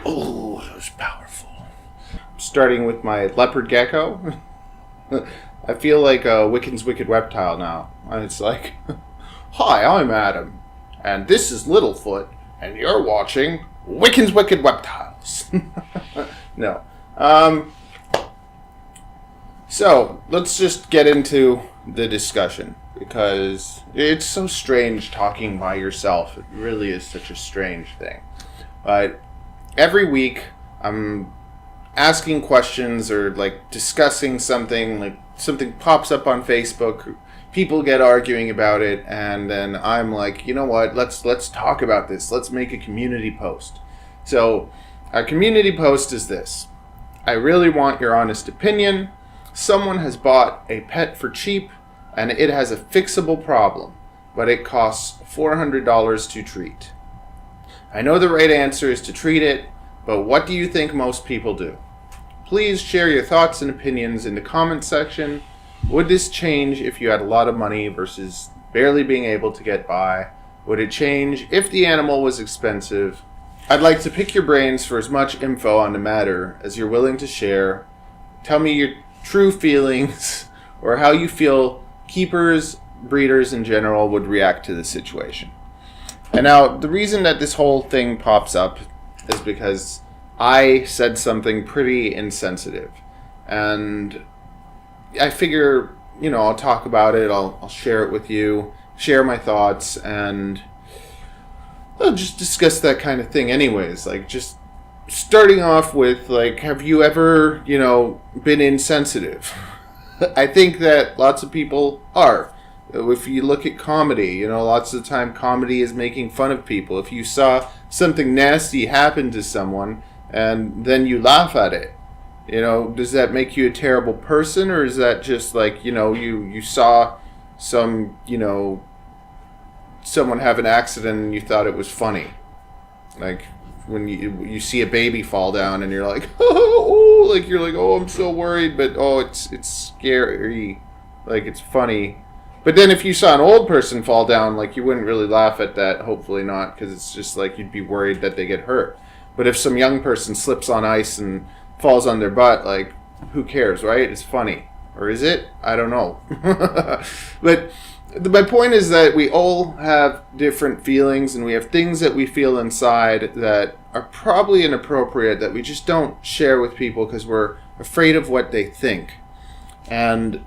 Oh, that was powerful. Starting with my Leopard Gecko. I feel like Wiccan's Wicked Reptile now. And it's like, hi, I'm Adam. And this is Littlefoot. And you're watching Wiccan's Wicked Reptiles. No. So, let's just get into the discussion. Because it's so strange talking by yourself. It really is such a strange thing. But every week, I'm asking questions or like discussing something, like something pops up on Facebook, people get arguing about it, and then I'm like, you know what, let's talk about this. Let's make a community post. So our community post is this. I really want your honest opinion. Someone has bought a pet for cheap and it has a fixable problem, but it costs $400 to treat. I know the right answer is to treat it, but what do you think most people do? Please share your thoughts and opinions in the comments section. Would this change if you had a lot of money versus barely being able to get by? Would it change if the animal was expensive? I'd like to pick your brains for as much info on the matter as you're willing to share. Tell me your true feelings or how you feel keepers, breeders in general would react to the situation. And now, the reason that this whole thing pops up is because I said something pretty insensitive. And I figure, I'll talk about it, I'll share it with you, share my thoughts, and I'll just discuss that kind of thing anyways. Like, just starting off with, like, have you ever, been insensitive? I think that lots of people are. If you look at comedy, lots of the time comedy is making fun of people. If you saw something nasty happen to someone and then you laugh at it, does that make you a terrible person, or is that just like, you saw some, someone have an accident and you thought it was funny? Like when you see a baby fall down and you're like, oh, like you're like, oh, I'm so worried, but oh, it's scary, like it's funny. But then if you saw an old person fall down, like you wouldn't really laugh at that, hopefully not, because it's just like you'd be worried that they get hurt. But if some young person slips on ice and falls on their butt, like, who cares, right? It's funny. Or is it? I don't know. But my point is that we all have different feelings, and we have things that we feel inside that are probably inappropriate, that we just don't share with people because we're afraid of what they think. And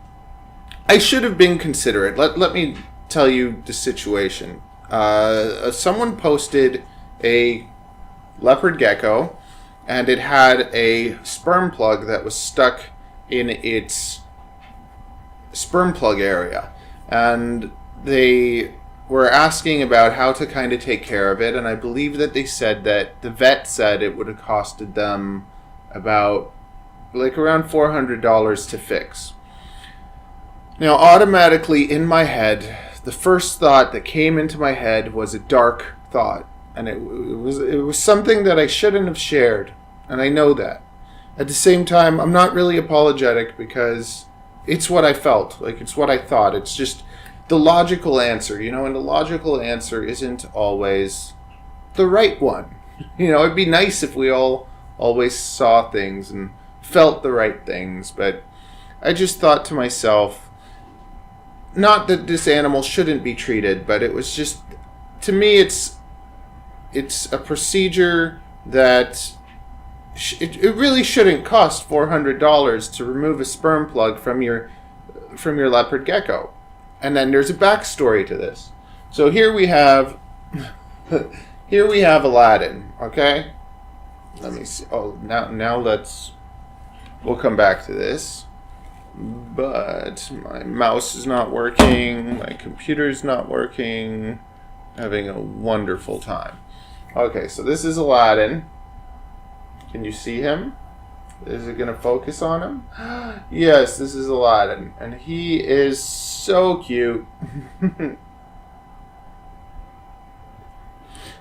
I should have been considerate. Let me tell you the situation. Someone posted a leopard gecko, and it had a sperm plug that was stuck in its sperm plug area. And they were asking about how to kind of take care of it, and I believe that they said that the vet said it would have costed them about, like, around $400 to fix. Now, automatically in my head, the first thought that came into my head was a dark thought. And it was something that I shouldn't have shared. And I know that. At the same time, I'm not really apologetic because it's what I felt. Like, it's what I thought. It's just the logical answer, and the logical answer isn't always the right one. It'd be nice if we all always saw things and felt the right things. But I just thought to myself, not that this animal shouldn't be treated, but it was just, to me, it's a procedure that it really shouldn't cost $400 to remove a sperm plug from your leopard gecko. And then there's a backstory to this. So here we have Aladdin. Okay, let me see. Oh, now we'll come back to this. But my mouse is not working. My computer's not working. Having a wonderful time. Okay, so this is Aladdin. Can you see him? Is it going to focus on him? Yes, this is Aladdin. And he is so cute.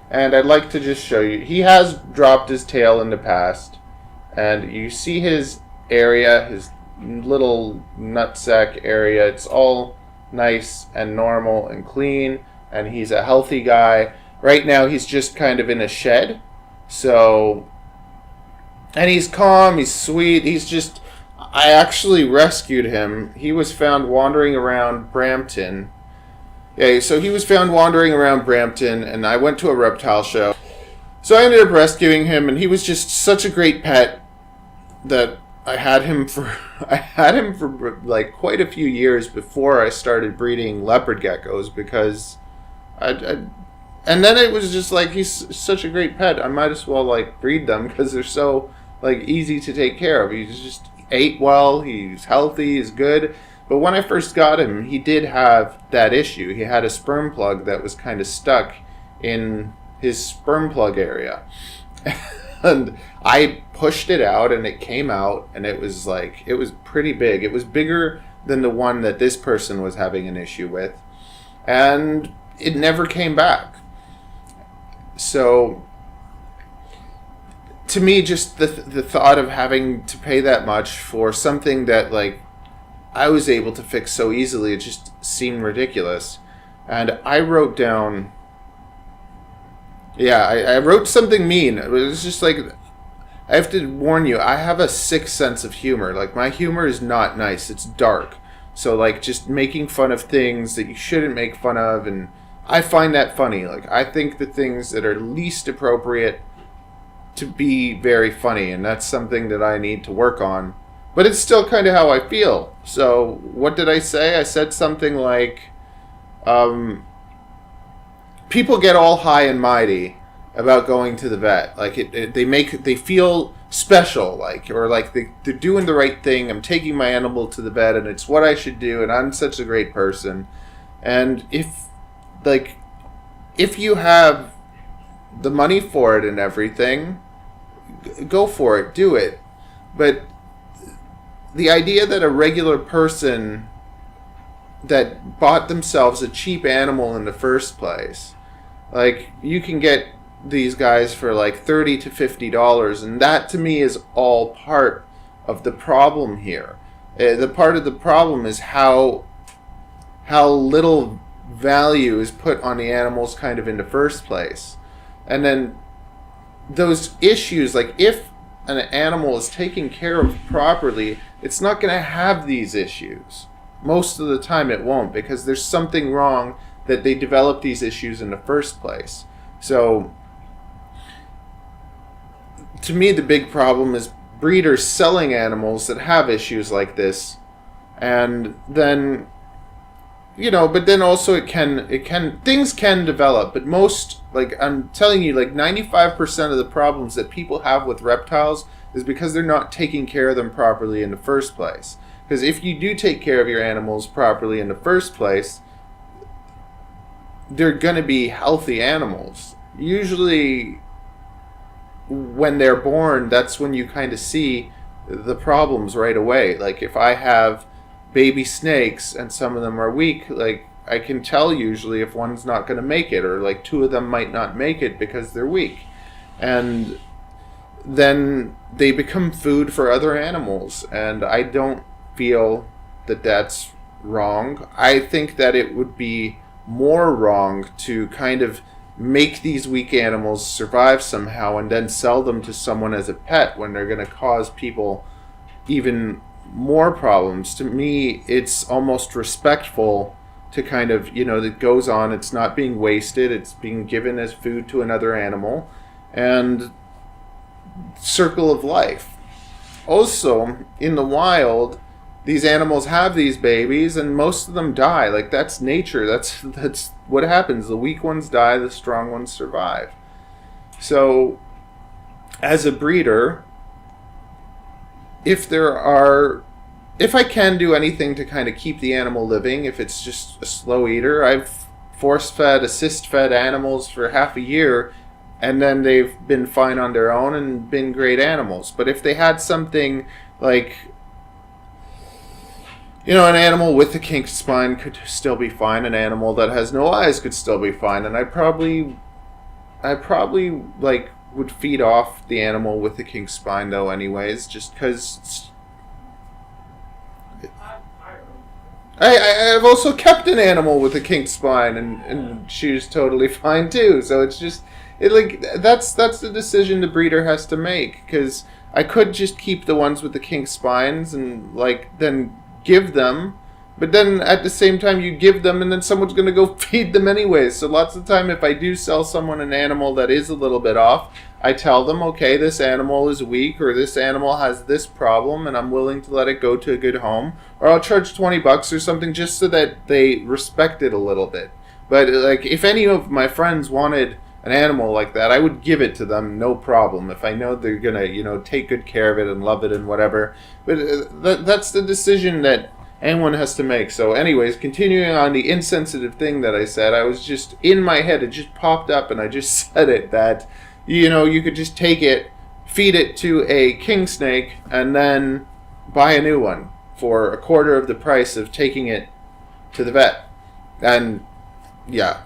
And I'd like to just show you. He has dropped his tail in the past. And you see his area, his little nutsack area. It's all nice and normal and clean. And he's a healthy guy. Right now he's just kind of in a shed. So And he's calm, he's sweet, he's just... I actually rescued him. He was found wandering around Brampton. Yeah, so he was found wandering around Brampton, and I went to a reptile show. So I ended up rescuing him, and he was just such a great pet that I had him for like quite a few years before I started breeding leopard geckos, because and then it was just like, he's such a great pet, I might as well like breed them because they're so like easy to take care of. He just ate well, he's healthy, he's good. But when I first got him, he did have that issue. He had a sperm plug that was kind of stuck in his sperm plug area. And I pushed it out and it came out, and it was pretty big. It was bigger than the one that this person was having an issue with. And it never came back. So to me, just the thought of having to pay that much for something that like I was able to fix so easily, it just seemed ridiculous. And I wrote down, I wrote something mean. It was just like, I have to warn you, I have a sick sense of humor. Like, my humor is not nice, it's dark. So like, just making fun of things that you shouldn't make fun of, and I find that funny. Like, I think the things that are least appropriate to be very funny, and that's something that I need to work on. But it's still kind of how I feel. So what did I say? I said something like, people get all high and mighty about going to the vet. Like, they feel special, like, or like they're doing the right thing. I'm taking my animal to the vet, and it's what I should do, and I'm such a great person. And if you have the money for it and everything, go for it, do it. But the idea that a regular person that bought themselves a cheap animal in the first place, like, you can get these guys for like $30 to $50, and that to me is all part of the problem here. The part of the problem is how little value is put on the animals kind of in the first place. And then those issues, like, if an animal is taken care of properly, it's not going to have these issues. Most of the time it won't, because there's something wrong that they develop these issues in the first place. So to me, the big problem is breeders selling animals that have issues like this. And then, but then also things can develop, but most, like, I'm telling you, like 95% of the problems that people have with reptiles is because they're not taking care of them properly in the first place. Because if you do take care of your animals properly in the first place, they're going to be healthy animals. Usually, when they're born, that's when you kind of see the problems right away. Like, if I have baby snakes and some of them are weak, like, I can tell usually if one's not going to make it, or like two of them might not make it because they're weak. And then they become food for other animals, and I don't feel that that's wrong. I think that it would be more wrong to kind of make these weak animals survive somehow and then sell them to someone as a pet when they're going to cause people even more problems. To me, it's almost respectful to kind of, that goes on, it's not being wasted, it's being given as food to another animal, and circle of life. Also, in the wild, these animals have these babies and most of them die. Like, that's nature. That's what happens. The weak ones die, the strong ones survive. So, as a breeder, if I can do anything to kind of keep the animal living, if it's just a slow eater, I've force-fed, assist-fed animals for half a year, and then they've been fine on their own and been great animals. But if they had something like, an animal with a kinked spine could still be fine. An animal that has no eyes could still be fine. And I probably like would feed off the animal with the kinked spine though, anyways, just because. I've also kept an animal with a kinked spine, and she was totally fine too. So it's just, that's the decision the breeder has to make, because I could just keep the ones with the kink spines and like then give them, but then at the same time you give them and then someone's going to go feed them anyway. So lots of the time if I do sell someone an animal that is a little bit off, I tell them, okay, this animal is weak or this animal has this problem and I'm willing to let it go to a good home, or I'll charge $20 or something just so that they respect it a little bit. But like if any of my friends wanted an animal like that, I would give it to them, no problem, if I know they're gonna, take good care of it and love it and whatever. But that's the decision that anyone has to make. So anyways, continuing on the insensitive thing that I said, I was just in my head, it just popped up and I just said it, that you could just take it, feed it to a king snake, and then buy a new one for a quarter of the price of taking it to the vet. And yeah,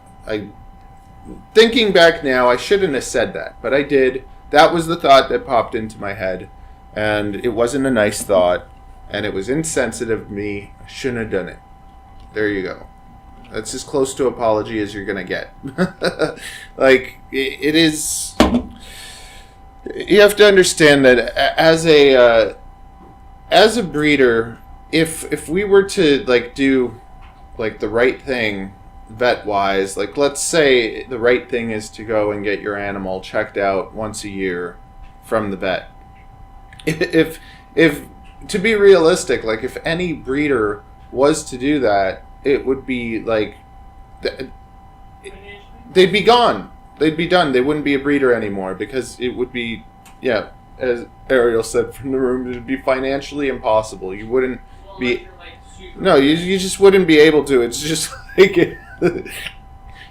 thinking back now, I shouldn't have said that, but I did. That was the thought that popped into my head, and it wasn't a nice thought, and it was insensitive of me. I shouldn't have done it. There you go. That's as close to apology as you're gonna get. Like, it is. You have to understand that as a breeder, if we were to like do like the right thing vet wise, like let's say the right thing is to go and get your animal checked out once a year from the vet. If to be realistic, like if any breeder was to do that, it would be like they'd be gone. They'd be done. They wouldn't be a breeder anymore, because it would be, yeah, as Ariel said from the room, it would be financially impossible. You wouldn't be. No, you just wouldn't be able to. It's just like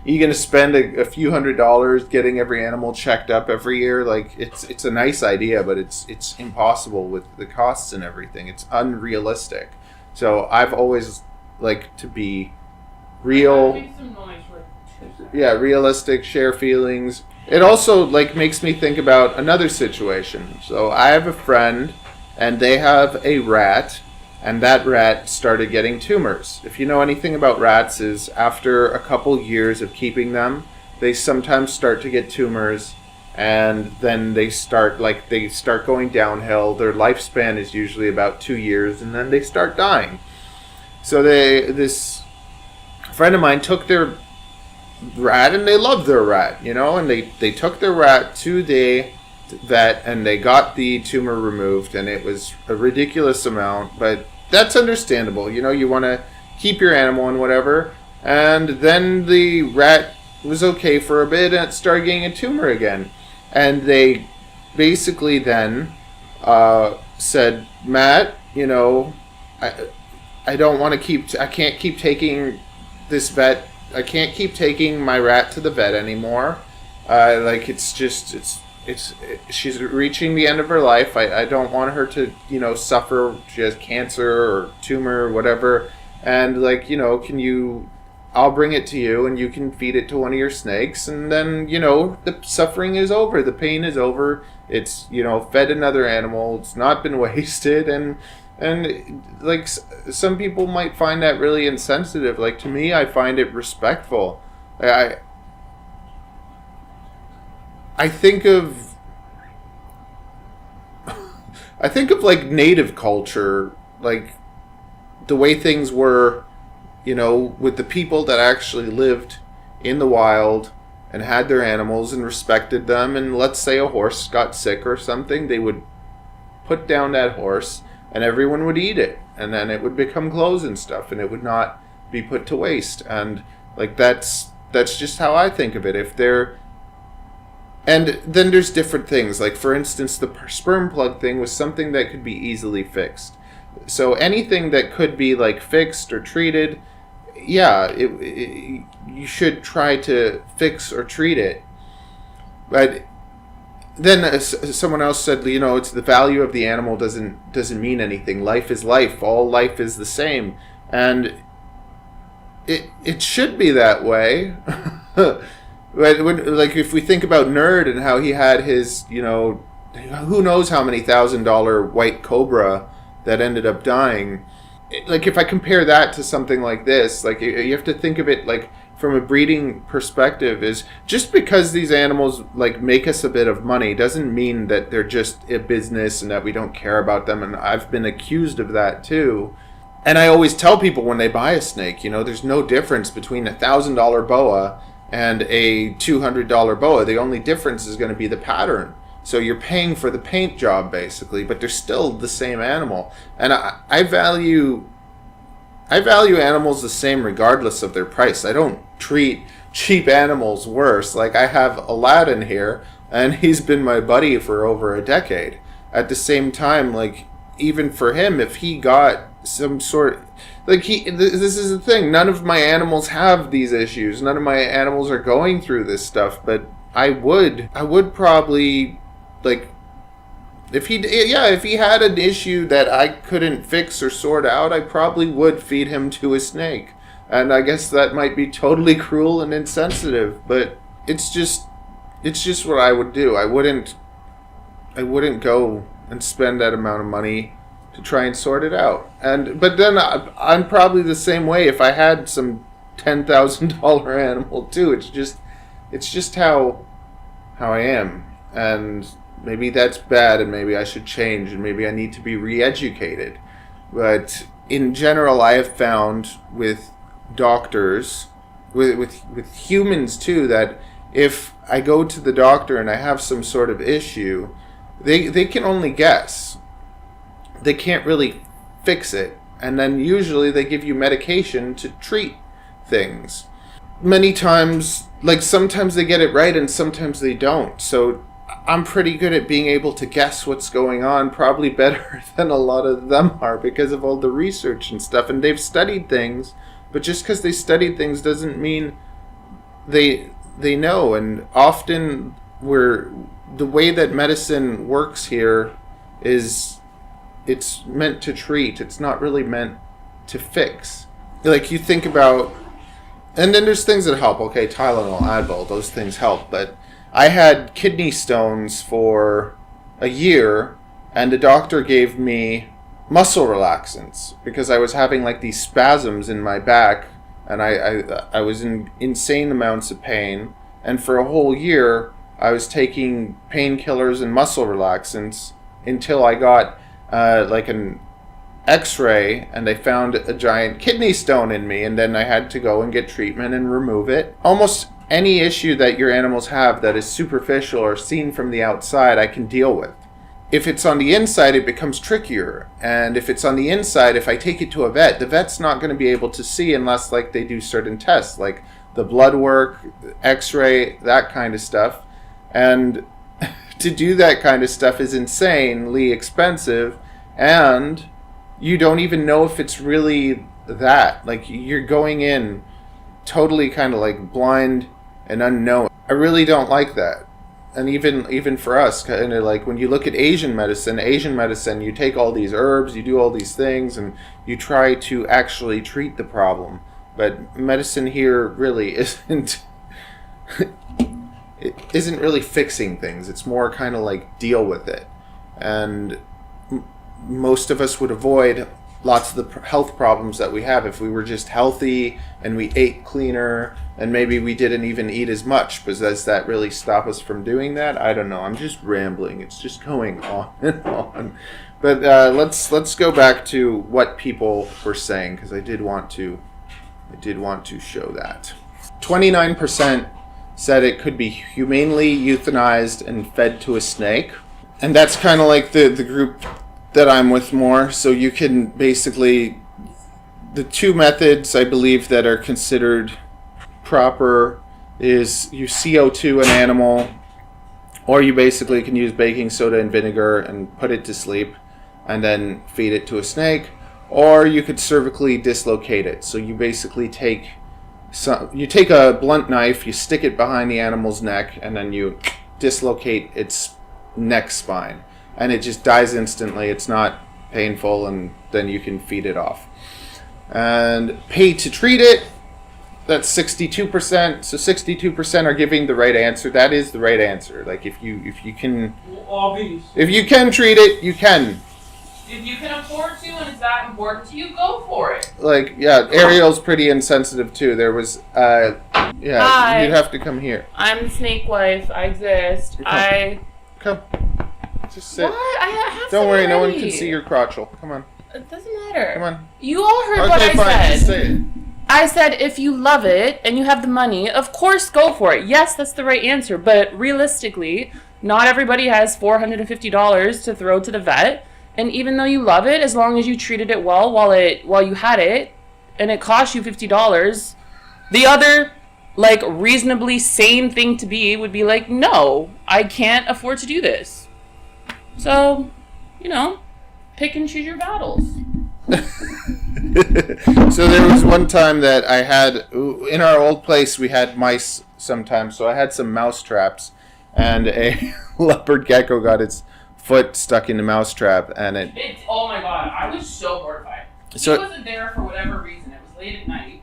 you're gonna spend a few $100s getting every animal checked up every year. Like it's a nice idea, but it's impossible with the costs and everything. It's unrealistic. So I've always liked to be real. Yeah, realistic, share feelings. It also like makes me think about another situation. So I have a friend, and they have a rat, and that rat started getting tumors. If you know anything about rats, is after a couple years of keeping them, they sometimes start to get tumors, and then they start going downhill. Their lifespan is usually about 2 years, and then they start dying. So this friend of mine took their rat, and they loved their rat, and they took their rat to the vet, and they got the tumor removed, and it was a ridiculous amount, but that's understandable. You want to keep your animal and whatever. And then the rat was okay for a bit, and it started getting a tumor again, and they basically then said, Matt, I don't want to I can't keep taking this vet. I can't keep taking my rat to the vet anymore. She's reaching the end of her life. I don't want her to, suffer. She has cancer or tumor or whatever. And I'll bring it to you and you can feed it to one of your snakes. And then, the suffering is over. The pain is over. It's, fed another animal. It's not been wasted. And like some people might find that really insensitive. Like to me, I find it respectful. I think of like native culture, like the way things were, with the people that actually lived in the wild and had their animals and respected them. And let's say a horse got sick or something, they would put down that horse and everyone would eat it, and then it would become clothes and stuff, and it would not be put to waste. And like that's just how I think of it. And then there's different things. Like, for instance, the sperm plug thing was something that could be easily fixed. So anything that could be, like, fixed or treated, yeah, you should try to fix or treat it. But then someone else said, it's the value of the animal doesn't mean anything. Life is life. All life is the same. And it should be that way. But if we think about Nerd and how he had his, who knows how many $1,000 white cobra that ended up dying. Like, if I compare that to something like this, like, you have to think of it like from a breeding perspective is just because these animals like make us a bit of money doesn't mean that they're just a business and that we don't care about them. And I've been accused of that too. And I always tell people when they buy a snake, you know, there's no difference between $1,000 boa and a $200 boa. The only difference is going to be the pattern. So you're paying for the paint job basically, but they're still the same animal. And I value animals the same regardless of their price. I don't treat cheap animals worse. Like I have Aladdin here, and he's been my buddy for over a decade. At the same time, like even for him, if he got some sort, like this is the thing. None of my animals have these issues. None of my animals are going through this stuff. But I would probably like. If he had an issue that I couldn't fix or sort out, I probably would feed him to a snake. And I guess that might be totally cruel and insensitive, but it's just what I would do. I wouldn't go and spend that amount of money to try and sort it out. But then I'm probably the same way if I had some $10,000 animal too. It's just how I am. And maybe that's bad, and maybe I should change, and maybe I need to be re-educated. But in general, I have found with doctors, with humans too, that if I go to the doctor and I have some sort of issue, they can only guess. They can't really fix it. And then usually they give you medication to treat things. Many times, like sometimes they get it right and sometimes they don't. So I'm pretty good at being able to guess what's going on, probably better than a lot of them are because of all the research and stuff. And they've studied things, but just because they studied things doesn't mean they know. And often the way that medicine works here is it's meant to treat. It's not really meant to fix. Like you think about, and then there's things that help. Okay, Tylenol, Advil, those things help, but I had kidney stones for a year, and the doctor gave me muscle relaxants because I was having like these spasms in my back, and I was in insane amounts of pain. And for a whole year, I was taking painkillers and muscle relaxants until I got like an X-ray, and they found a giant kidney stone in me, and then I had to go and get treatment and remove it. Almost any issue that your animals have that is superficial or seen from the outside, I can deal with. If it's on the inside, it becomes trickier. And if it's on the inside, if I take it to a vet, the vet's not going to be able to see unless like they do certain tests, like the blood work, X-ray, that kind of stuff. And to do that kind of stuff is insanely expensive, and you don't even know if it's really that. Like you're going in totally kind of like blind and unknown. I really don't like that. And even for us, kind of like when you look at Asian medicine, you take all these herbs, you do all these things, and you try to actually treat the problem. But medicine here really isn't it isn't really fixing things. It's more kind of like deal with it. And most of us would avoid lots of the health problems that we have if we were just healthy and we ate cleaner, and maybe we didn't even eat as much. But does that really stop us from doing that? I don't know. I'm just rambling. It's just going on and on. But let's go back to what people were saying, because I did want to show that. 29% said it could be humanely euthanized and fed to a snake. And that's kind of like the group that I'm with more. So you can basically, the two methods I believe that are considered proper is you CO2 an animal, or you basically can use baking soda and vinegar and put it to sleep and then feed it to a snake, or you could cervically dislocate it. So you basically take a blunt knife, you stick it behind the animal's neck, and then you dislocate its neck spine, and it just dies instantly. It's not painful, and then you can feed it off. And pay to treat it, that's 62%. So 62% are giving the right answer. That is the right answer. Like if you can treat it, you can. If you can afford to and it's that important to you, go for it. Like, yeah, Ariel's pretty insensitive too. There was, yeah, Hi. you'd have to come here. I'm the snake wife. I exist. Come. Just sit. What? I have Don't worry, no one already. can see your crotchel. Come on. It doesn't matter. Come on. You all heard what I fine. said. Just say it. I said if you love it and you have the money, of course go for it. Yes, that's the right answer. But realistically, not everybody has $450 to throw to the vet. And even though you love it, as long as you treated it well while you had it, and it cost you $50, the other, like, reasonably sane thing to be would be like, no, I can't afford to do this. So, you know, pick and choose your battles. So there was one time that I had, in our old place, we had mice sometimes. So I had some mouse traps, and a leopard gecko got its foot stuck in the mouse trap, and oh my god, I was so horrified. So he wasn't there for whatever reason. It was late at night.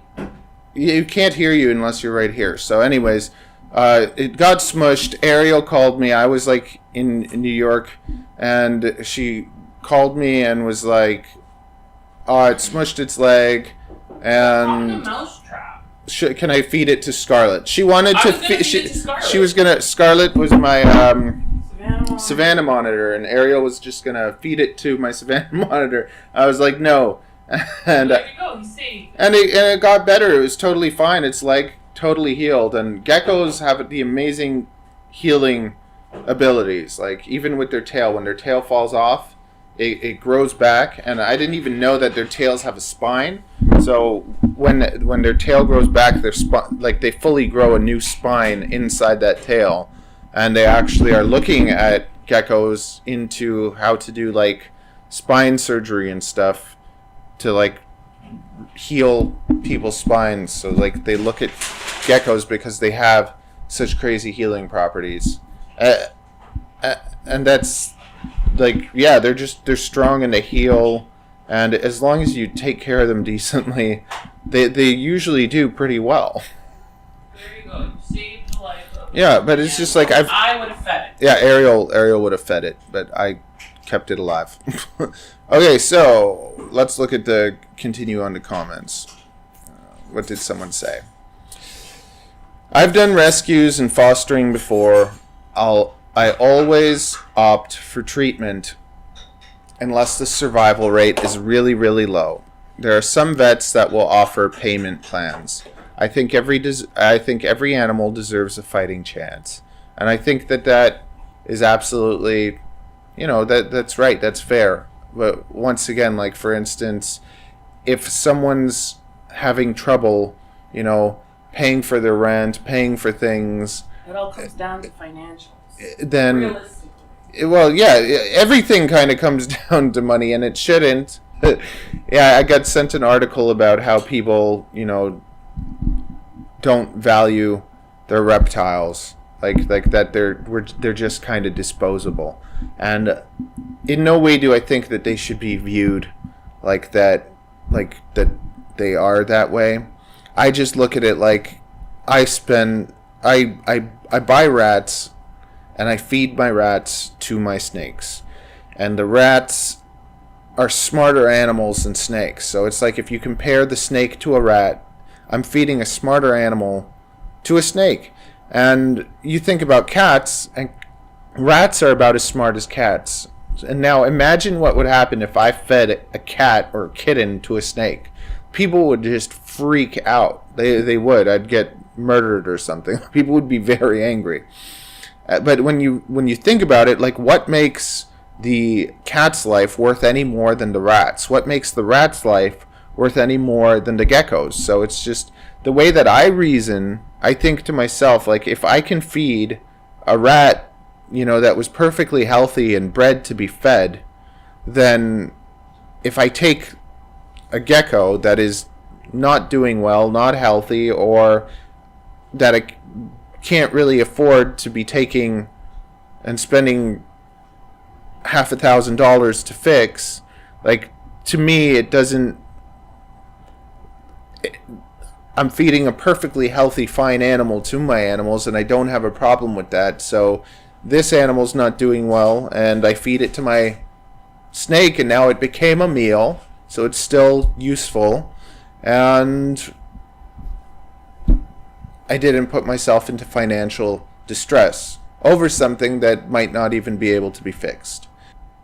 You can't hear you unless you're right here. So anyways, it got smushed. Ariel called me. I was like in New York, and she called me and was like, "Oh, it smushed its leg, and a mouse trap. Can I feed it to Scarlet?" She wanted to feed. She was gonna. Scarlet was my Savannah monitor, and Ariel was just gonna feed it to my Savannah monitor. I was like, no, and there you go. He's safe. And it got better. It was totally fine. Its leg totally healed, and geckos have the amazing healing abilities. Like even with their tail, when their tail falls off, it grows back, and I didn't even know that their tails have a spine. So when their tail grows back, they fully grow a new spine inside that tail. And they actually are looking at geckos into how to do like spine surgery and stuff to like heal people's spines. So like they look at geckos because they have such crazy healing properties. And that's like, yeah, they're strong and they heal. And as long as you take care of them decently, they usually do pretty well. There you go. You saved the life. Yeah, but it's just like I would have fed it. Yeah, Ariel would have fed it, but I kept it alive. Okay, so let's continue on to comments. What did someone say? I've done rescues and fostering before. I always opt for treatment unless the survival rate is really, really low. There are some vets that will offer payment plans. I think every animal deserves a fighting chance, and I think that is absolutely, that's right, that's fair. But once again, like for instance, if someone's having trouble, paying for their rent, paying for things, it all comes down to financials. Then, realistically. Well, yeah, everything kind of comes down to money, and it shouldn't. Yeah, I got sent an article about how people, don't value their reptiles, like that they're just kind of disposable, and in no way do I think that they should be viewed like that they are that way. I just look at it like I buy rats and I feed my rats to my snakes, and the rats are smarter animals than snakes. So it's like if you compare the snake to a rat, I'm feeding a smarter animal to a snake. And you think about cats, and rats are about as smart as cats. And now imagine what would happen if I fed a cat or a kitten to a snake. People would just freak out. They would. I'd get murdered or something. People would be very angry. But when you think about it, like what makes the cat's life worth any more than the rat's? What makes the rat's life worth any more than the geckos? So it's just the way that I reason. I think to myself, like if I can feed a rat, that was perfectly healthy and bred to be fed, then if I take a gecko that is not doing well, not healthy, or that I can't really afford to be taking and spending $5,000 to fix, like to me it doesn't. I'm feeding a perfectly healthy, fine animal to my animals, and I don't have a problem with that. So this animal's not doing well, and I feed it to my snake, and now it became a meal, so it's still useful. And I didn't put myself into financial distress over something that might not even be able to be fixed.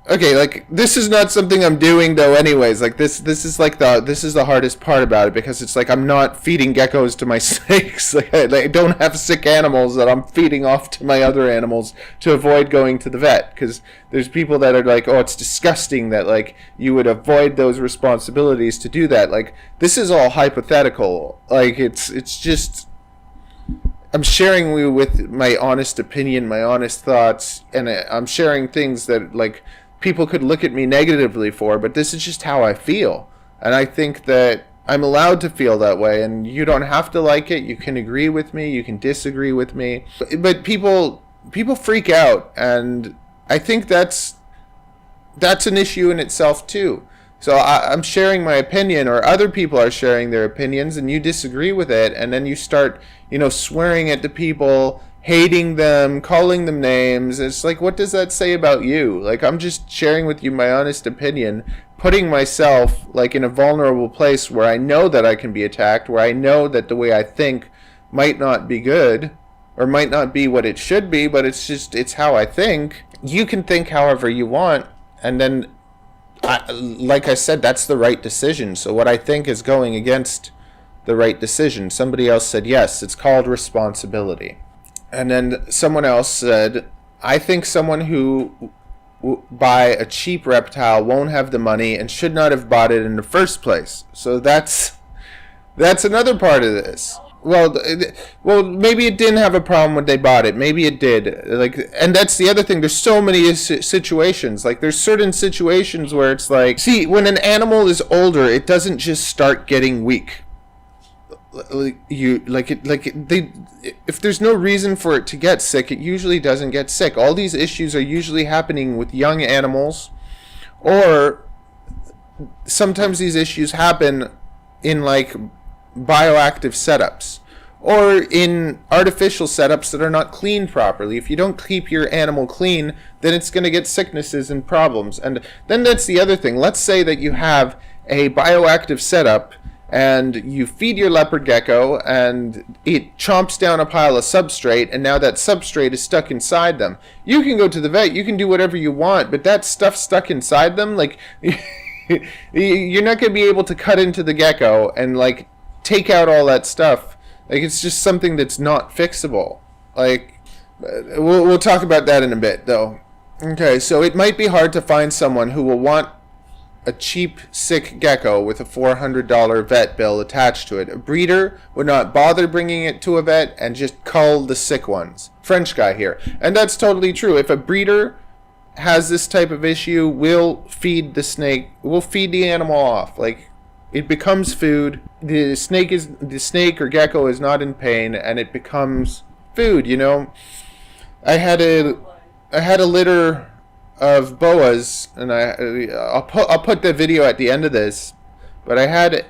Okay, like, this is not something I'm doing though anyways. Like, this is the hardest part about it, because it's like I'm not feeding geckos to my snakes. Like, I don't have sick animals that I'm feeding off to my other animals to avoid going to the vet, because there's people that are like, oh, it's disgusting that, like, you would avoid those responsibilities to do that. Like, this is all hypothetical. Like, it's just, I'm sharing with my honest opinion, my honest thoughts, and I'm sharing things that, like, people could look at me negatively for, but this is just how I feel. And I think that I'm allowed to feel that way, and you don't have to like it. You can agree with me, you can disagree with me. But people freak out, and I think that's an issue in itself too. So I'm sharing my opinion, or other people are sharing their opinions, and you disagree with it, and then you start, swearing at the people, hating them, calling them names. It's like, what does that say about you? Like, I'm just sharing with you my honest opinion, putting myself, like, in a vulnerable place where I know that I can be attacked, where I know that the way I think might not be good, or might not be what it should be, but it's how I think. You can think however you want, and then, like I said, that's the right decision. So what I think is going against the right decision. Somebody else said, yes, it's called responsibility. And then someone else said, I think someone who buy a cheap reptile won't have the money and should not have bought it in the first place. So that's another part of this. Well, maybe it didn't have a problem when they bought it. Maybe it did. Like, and that's the other thing. There's so many situations. Like, there's certain situations where it's like, see, when an animal is older, it doesn't just start getting weak. If there's no reason for it to get sick, it usually doesn't get sick. All these issues are usually happening with young animals, or sometimes these issues happen in, like, bioactive setups, or in artificial setups that are not cleaned properly. If you don't keep your animal clean, then it's going to get sicknesses and problems. And then that's the other thing. Let's say that you have a bioactive setup, and you feed your leopard gecko, and it chomps down a pile of substrate, and now that substrate is stuck inside them. You can go to the vet, you can do whatever you want, but that stuff stuck inside them, like, you're not going to be able to cut into the gecko and, like, take out all that stuff. Like, it's just something that's not fixable. Like, we'll talk about that in a bit, though. Okay, so it might be hard to find someone who will want a cheap, sick gecko with a $400 vet bill attached to it. A breeder would not bother bringing it to a vet and just cull the sick ones. French guy here. And that's totally true. If a breeder has this type of issue, we'll feed the animal off. Like, it becomes food. The snake or gecko is not in pain, and it becomes food, I had a litter of boas, and I'll put the video at the end of this, but I had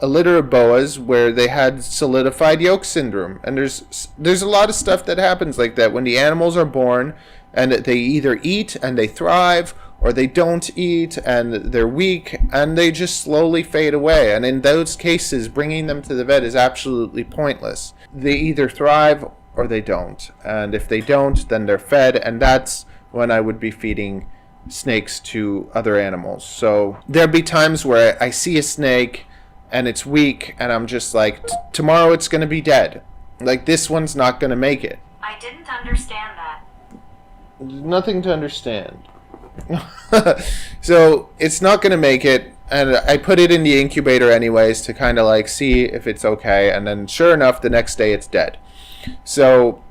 a litter of boas where they had solidified yolk syndrome, and there's a lot of stuff that happens like that when the animals are born, and they either eat and they thrive, or they don't eat and they're weak and they just slowly fade away. And in those cases, bringing them to the vet is absolutely pointless. They either thrive or they don't, and if they don't, then they're fed, and that's when I would be feeding snakes to other animals. So there'd be times where I see a snake and it's weak, and I'm just like, tomorrow it's going to be dead. Like, this one's not going to make it. I didn't understand that. Nothing to understand. So it's not going to make it, and I put it in the incubator anyways to kind of like see if it's okay, and then sure enough, the next day it's dead. So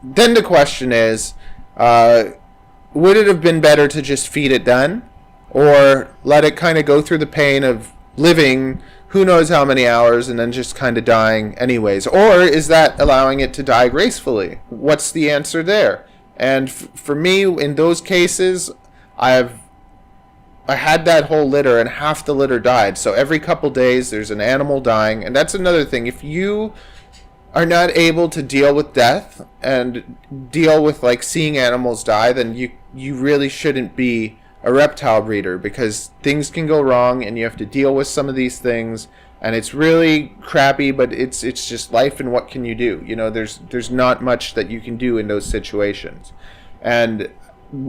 then the question is, would it have been better to just feed it then, or let it kind of go through the pain of living who knows how many hours and then just kind of dying anyways? Or is that allowing it to die gracefully? What's the answer there? And for me, in those cases, I had that whole litter, and half the litter died. So every couple days there's an animal dying, and that's another thing. If you are not able to deal with death and deal with, like, seeing animals die, then you really shouldn't be a reptile breeder, because things can go wrong and you have to deal with some of these things, and it's really crappy, but it's just life, and what can you do? You know, there's not much that you can do in those situations. And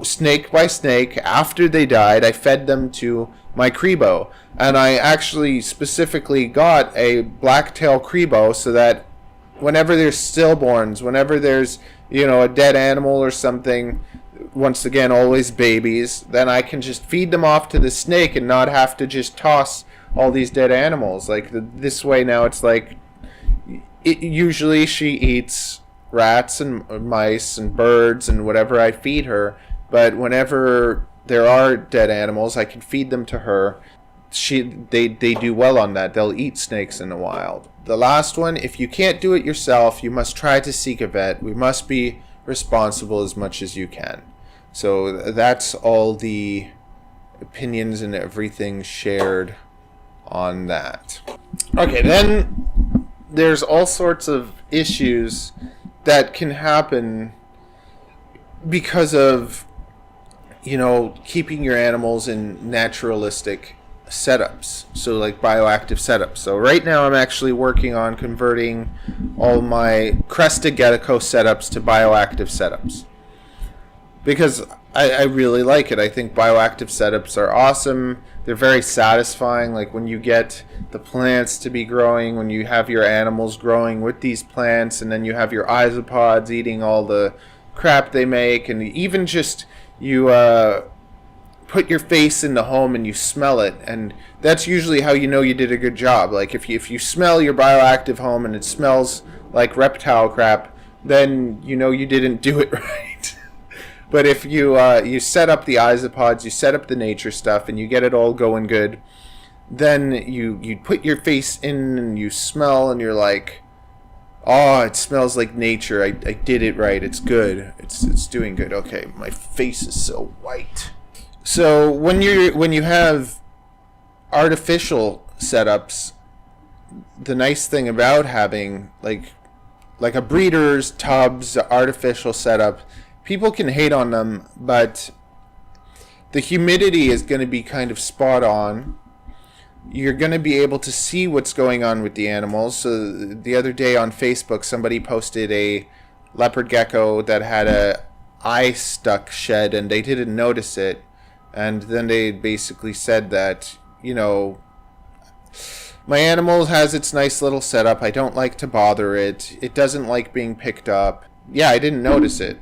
snake by snake, after they died, I fed them to my Crebo, and I actually specifically got a blacktail Crebo so that whenever there's stillborns, whenever there's, you know, a dead animal or something, once again, always babies, then I can just feed them off to the snake and not have to just toss all these dead animals. Like, this way now it's like, usually she eats rats and mice and birds and whatever I feed her, but whenever there are dead animals, I can feed them to her. They do well on that. They'll eat snakes in the wild. The last one, if you can't do it yourself, you must try to seek a vet. We must be responsible as much as you can. So that's all the opinions and everything shared on that. Okay, then there's all sorts of issues that can happen because of, you know, keeping your animals in naturalistic setups, so like bioactive setups. So right now I'm actually working on converting all my crested gecko setups to bioactive setups, because I really like it. I think bioactive setups are awesome. They're very satisfying. Like when you get the plants to be growing, when you have your animals growing with these plants, and then you have your isopods eating all the crap they make, and even just you put your face in the home and you smell it, and that's usually how you know you did a good job. Like if you smell your bioactive home and it smells like reptile crap, then you know you didn't do it right. But if you set up the isopods, you set up the nature stuff, and you get it all going good, then you put your face in and you smell, and you're like, oh, it smells like nature. I did it right. It's good. It's doing good. Okay, my face is so white. So when you have artificial setups, the nice thing about having like a breeder's tubs artificial setup, people can hate on them, but the humidity is going to be kind of spot on. You're going to be able to see what's going on with the animals. So the other day on Facebook, somebody posted a leopard gecko that had a eye stuck shed, and they didn't notice it. And then they basically said that, you know, my animal has its nice little setup. I don't like to bother it. It doesn't like being picked up. Yeah, I didn't notice it.